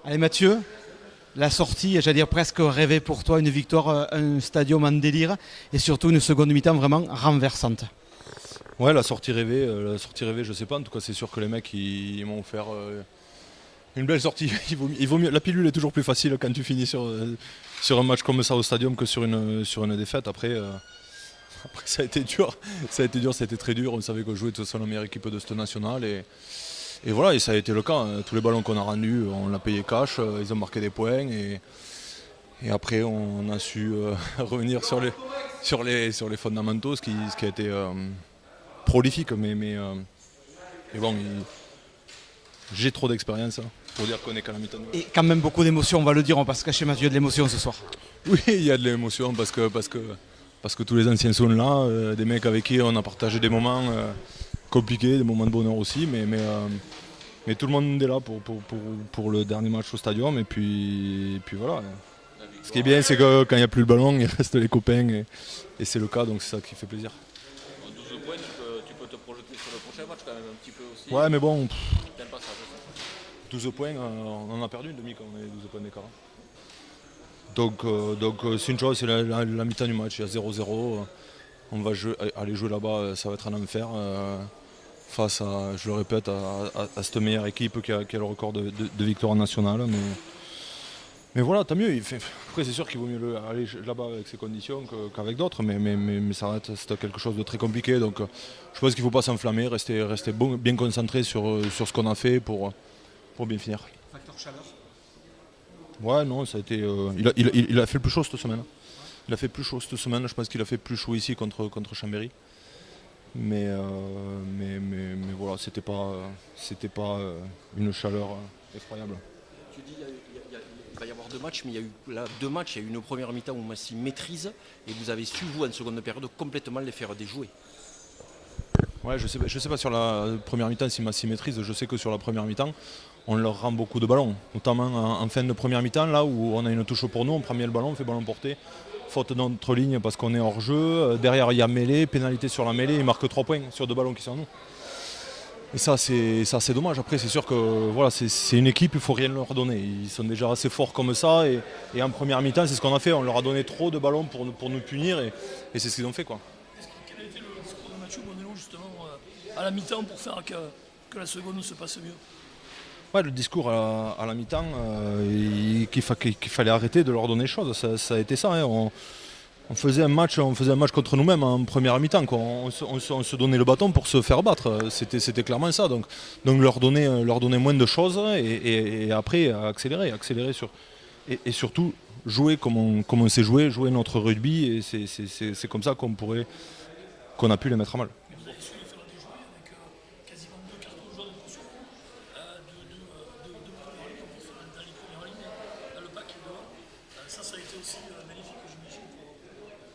Allez Mathieu, la sortie, j'allais dire presque rêvée pour toi, une victoire, un stadium en délire et surtout une seconde mi-temps vraiment renversante. Ouais, la sortie rêvée, je sais pas. En tout cas, c'est sûr que les mecs ils m'ont offert une belle sortie. Il vaut mieux. La pilule est toujours plus facile quand tu finis sur un match comme ça au stadium que sur une défaite. Après, ça a été dur. Ça a été très dur. On savait qu'on jouait de toute façon la meilleure équipe de cette nationale et voilà, et ça a été le cas. Tous les ballons qu'on a rendus, on l'a payé cash. Ils ont marqué des points et après on a su revenir sur les fondamentaux, ce qui a été prolifique, mais bon, j'ai trop d'expérience pour dire qu'on est qu'à la mi-temps. Et quand même beaucoup d'émotions, on va le dire, on va pas se cacher Mathieu, de l'émotion ce soir. Oui, il y a de l'émotion parce que tous les anciens sont là, des mecs avec qui on a partagé des moments compliqués, des moments de bonheur aussi, mais tout le monde est là pour le dernier match au stadium et puis voilà. Ce qui est bien, c'est que quand il n'y a plus le ballon, il reste les copains et c'est le cas, donc c'est ça qui fait plaisir. 12 points, tu peux te projeter sur le prochain match quand même un petit peu aussi. Ouais, mais bon, T'aimes pas ça, 12 points, on en a perdu une demi quand on est 12 points d'écart. Donc c'est une chose, c'est la mi-temps du match, il y a 0-0. On va aller jouer là-bas, ça va être un enfer. Face à, je le répète, à cette meilleure équipe qui a le record de victoire nationale. Mais voilà, tant mieux. Après, c'est sûr qu'il vaut mieux aller là-bas avec ces conditions qu'avec d'autres, mais ça reste quelque chose de très compliqué. Donc je pense qu'il ne faut pas s'enflammer, rester bien concentré sur ce qu'on a fait pour bien finir. Facteur chaleur. Ouais, non, ça a été. Il a fait le plus chaud cette semaine. Il a fait plus chaud cette semaine. Je pense qu'il a fait plus chaud ici contre Chambéry. Mais voilà, c'était pas une chaleur effroyable. Tu dis il va y avoir deux matchs, mais il y a eu là, deux matchs. Il y a eu une première mi-temps où Massy maîtrise et vous avez su, vous, en seconde période, complètement les faire déjouer. Ouais, je sais pas sur la première mi-temps si Massy maîtrise. Je sais que sur la première mi-temps, on leur rend beaucoup de ballons. Notamment en fin de première mi-temps, là où on a une touche pour nous, on prend bien le ballon, on fait ballon porté. Faute dans notre ligne parce qu'on est hors jeu. Derrière, il y a mêlée, pénalité sur la mêlée. Il marque 3 points sur 2 ballons qui sont à nous. Et ça, c'est dommage. Après, c'est sûr que voilà, c'est une équipe, il ne faut rien leur donner. Ils sont déjà assez forts comme ça. Et en première mi-temps, c'est ce qu'on a fait. On leur a donné trop de ballons pour nous punir. Et c'est ce qu'ils ont fait, quoi. Quel a été le discours de Mathieu Bonello justement à la mi-temps pour faire que la seconde se passe mieux? Ouais, le discours à la mi-temps, qu'il fallait arrêter de leur donner des choses. Ça a été ça. Hein. On faisait un match contre nous-mêmes en première mi-temps. Quoi. On se donnait le bâton pour se faire battre. C'était clairement ça. Donc leur donner moins de choses et après accélérer sur et surtout jouer comme on sait jouer notre rugby. Et c'est comme ça qu'on a pu les mettre à mal. Vous avez su les faire déjouer avec quasiment 2 cartons jaunes caution, deux premières lignes dans les premières lignes, dans le pack devant. Ça a été aussi magnifique, j'imagine,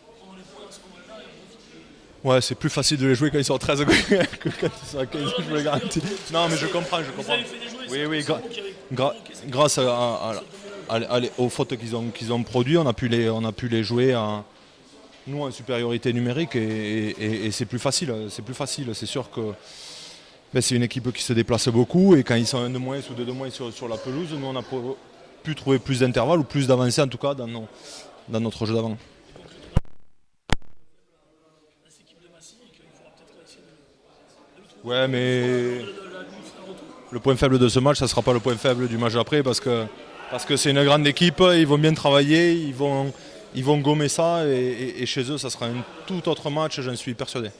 pour prendre les points à ce moment-là et en profiter. Ouais, c'est plus facile de les jouer quand ils sont à 13 que quand ils sont à 15, je vous le garantis. Non, mais je comprends. Vous avez fait déjouer, Oui, c'est vous qui avez grâce aux fautes qu'ils ont produites, on a pu les jouer nous en supériorité numérique et c'est plus facile. C'est sûr que c'est une équipe qui se déplace beaucoup et quand ils sont un de moins ou deux de moins sur la pelouse, nous on a pu trouver plus d'intervalles ou plus d'avancées en tout cas dans notre jeu d'avant. Ouais, mais le point faible de ce match, ça ne sera pas le point faible du match d'après parce que c'est une grande équipe, ils vont bien travailler, ils vont gommer ça et chez eux, ça sera un tout autre match, j'en suis persuadé.